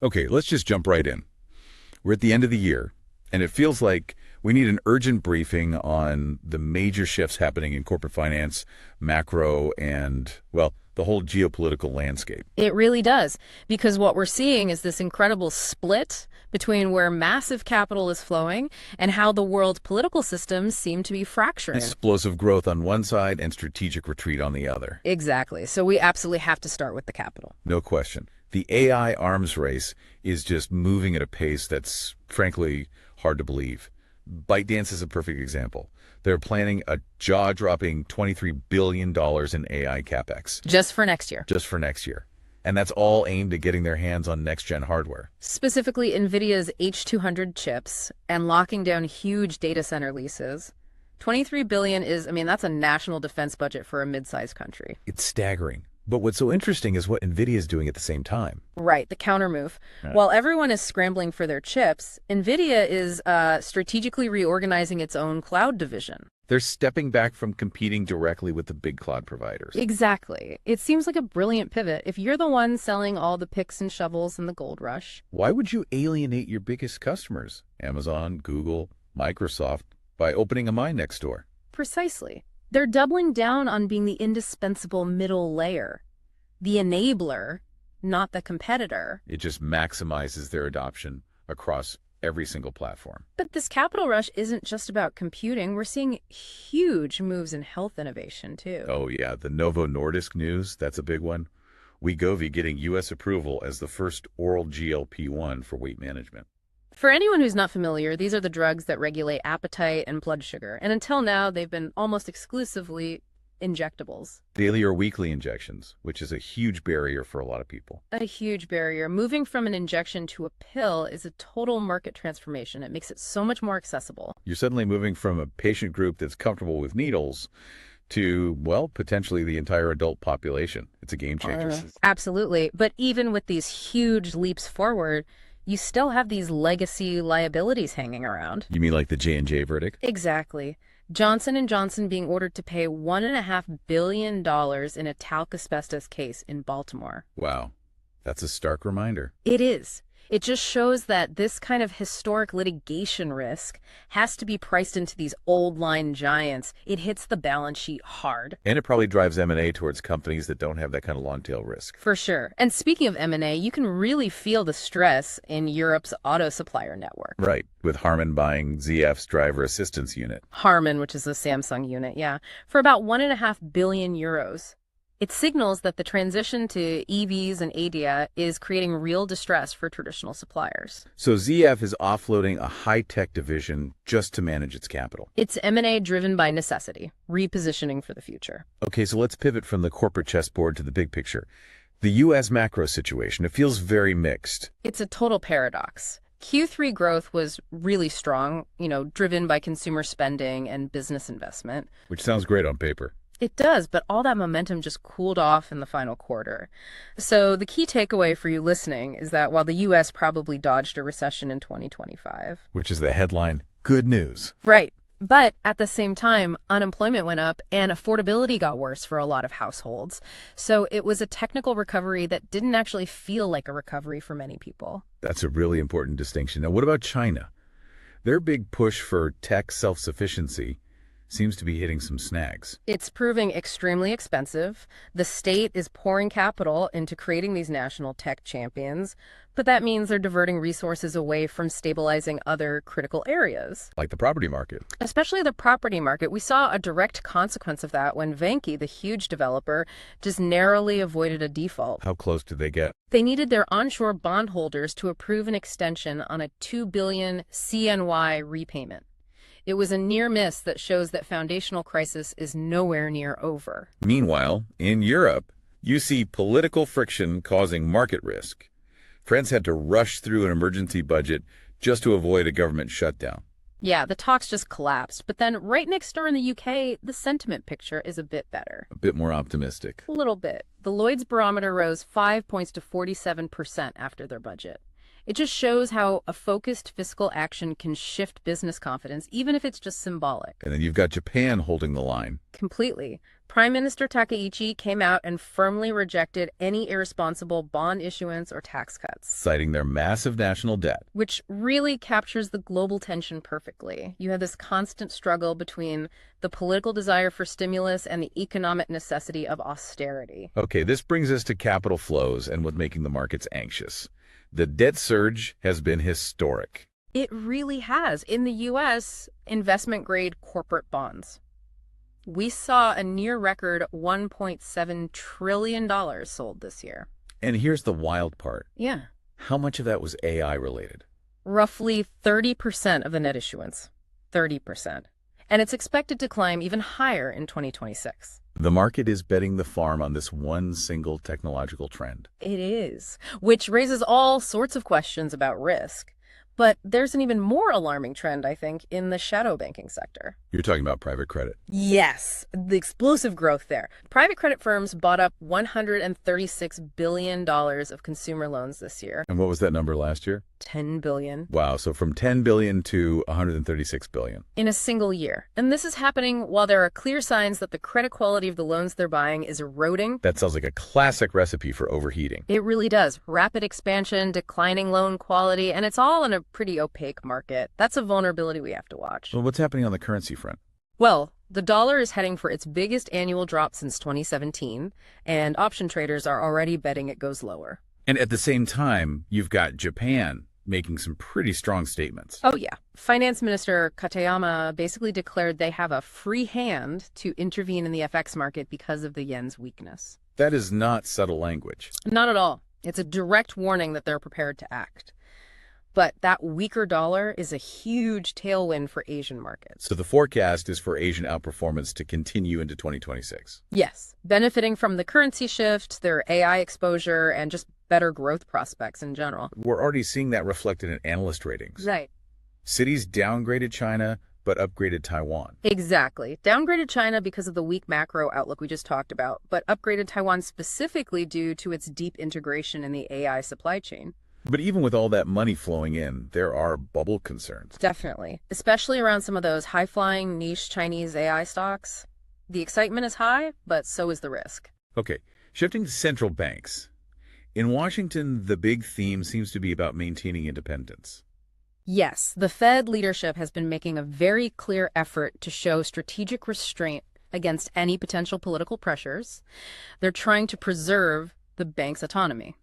Okay, let's just jump right in. We're at the end of the year, and it feels like we need an urgent briefing on the major shifts happening in corporate finance, macro, and, well, the whole geopolitical landscape. It really does, because what we're seeing is this incredible split between where massive capital is flowing and how the world's political systems seem to be fracturing. Explosive growth on one side and strategic retreat on the other. Exactly. So we absolutely have to start with the capital. No question. The AI arms race is just moving at a pace that's, frankly, hard to believe. ByteDance is a perfect example. They're planning a jaw-dropping $23 billion in AI capex. Just for next year. Just for next year. And that's all aimed at getting their hands on next-gen hardware. Specifically NVIDIA's H200 chips and locking down huge data center leases. $23 billion is, that's a national defense budget for a mid-sized country. It's staggering. But what's so interesting is what NVIDIA is doing at the same time. Right, the countermove. Right. While everyone is scrambling for their chips, NVIDIA is strategically reorganizing its own cloud division. They're stepping back from competing directly with the big cloud providers. Exactly. It seems like a brilliant pivot. If you're the one selling all the picks and shovels in the gold rush. Why would you alienate your biggest customers, Amazon, Google, Microsoft, by opening a mine next door? Precisely. They're doubling down on being the indispensable middle layer, the enabler, not the competitor. It just maximizes their adoption across every single platform. But this capital rush isn't just about computing. We're seeing huge moves in health innovation, too. Oh, yeah. The Novo Nordisk news, that's a big one. Wegovy getting U.S. approval as the first oral GLP-1 for weight management. For anyone who's not familiar, these are the drugs that regulate appetite and blood sugar. And until now, they've been almost exclusively injectables. Daily or weekly injections, which is a huge barrier for a lot of people. A huge barrier. Moving from an injection to a pill is a total market transformation. It makes it so much more accessible. You're suddenly moving from a patient group that's comfortable with needles to, well, potentially the entire adult population. It's a game changer. Absolutely. But even with these huge leaps forward, you still have these legacy liabilities hanging around. You mean like the J&J verdict? Exactly. Johnson & Johnson being ordered to pay $1.5 billion in a talc asbestos case in Baltimore. Wow. That's a stark reminder. It is. It just shows that this kind of historic litigation risk has to be priced into these old line giants. It hits the balance sheet hard. And it probably drives M&A towards companies that don't have that kind of long tail risk. For sure. And speaking of M&A, you can really feel the stress in Europe's auto supplier network. Right, with Harman buying ZF's driver assistance unit. Harman, which is a Samsung unit, yeah, for about 1.5 billion euros. It signals that the transition to EVs and ADA is creating real distress for traditional suppliers. So ZF is offloading a high-tech division just to manage its capital. It's M&A driven by necessity, repositioning for the future. Okay, so let's pivot from the corporate chessboard to the big picture. The U.S. macro situation, it feels very mixed. It's a total paradox. Q3 growth was really strong, driven by consumer spending and business investment. Which sounds great on paper. It does, but all that momentum just cooled off in the final quarter. So the key takeaway for you listening is that while the U.S. probably dodged a recession in 2025, which is the headline, good news. Right. But at the same time, unemployment went up and affordability got worse for a lot of households. So it was a technical recovery that didn't actually feel like a recovery for many people. That's a really important distinction. Now, what about China? Their big push for tech self-sufficiency seems to be hitting some snags. It's proving extremely expensive. The state is pouring capital into creating these national tech champions, but that means they're diverting resources away from stabilizing other critical areas. Like the property market. Especially the property market. We saw a direct consequence of that when Vanke, the huge developer, just narrowly avoided a default. How close did they get? They needed their onshore bondholders to approve an extension on a $2 billion CNY repayment. It was a near miss that shows that foundational crisis is nowhere near over. Meanwhile, in Europe, you see political friction causing market risk. France had to rush through an emergency budget just to avoid a government shutdown. Yeah, the talks just collapsed. But then right next door in the UK, the sentiment picture is a bit better. A bit more optimistic. A little bit. The Lloyd's barometer rose 5 points to 47% after their budget. It just shows how a focused fiscal action can shift business confidence, even if it's just symbolic. And then you've got Japan holding the line. Completely. Prime Minister Takaichi came out and firmly rejected any irresponsible bond issuance or tax cuts, citing their massive national debt. which really captures the global tension perfectly. You have this constant struggle between the political desire for stimulus and the economic necessity of austerity. Okay, this brings us to capital flows and what's making the markets anxious. The debt surge has been historic. It really has. In the U.S., investment-grade corporate bonds. We saw a near-record $1.7 trillion sold this year. And here's the wild part. Yeah. How much of that was AI related? Roughly 30% of the net issuance. 30%. And it's expected to climb even higher in 2026. The market is betting the farm on this one single technological trend. It is, which raises all sorts of questions about risk. But there's an even more alarming trend, I think, in the shadow banking sector. You're talking about private credit. Yes, the explosive growth there. Private credit firms bought up $136 billion of consumer loans this year. And what was that number last year? $10 billion. Wow, so from $10 billion to $136 billion. In a single year. And this is happening while there are clear signs that the credit quality of the loans they're buying is eroding. That sounds like a classic recipe for overheating. It really does. Rapid expansion, declining loan quality, and it's all in a pretty opaque market. That's a vulnerability we have to watch. Well, what's happening on the currency front? Well, the dollar is heading for its biggest annual drop since 2017, and option traders are already betting it goes lower. And at the same time, you've got Japan making some pretty strong statements. Oh, yeah. Finance Minister Katayama basically declared they have a free hand to intervene in the FX market because of the yen's weakness. That is not subtle language. Not at all. It's a direct warning that they're prepared to act. But that weaker dollar is a huge tailwind for Asian markets. So the forecast is for Asian outperformance to continue into 2026. Yes, benefiting from the currency shift, their AI exposure, and just better growth prospects in general. We're already seeing that reflected in analyst ratings. Right. Cities downgraded China, but upgraded Taiwan. Exactly. Downgraded China because of the weak macro outlook we just talked about, but upgraded Taiwan specifically due to its deep integration in the AI supply chain. But even with all that money flowing in, there are bubble concerns. Definitely. Especially around some of those high-flying niche Chinese AI stocks. The excitement is high, but so is the risk. Okay, shifting to central banks. In Washington, the big theme seems to be about maintaining independence. Yes, the Fed leadership has been making a very clear effort to show strategic restraint against any potential political pressures. They're trying to preserve the bank's autonomy.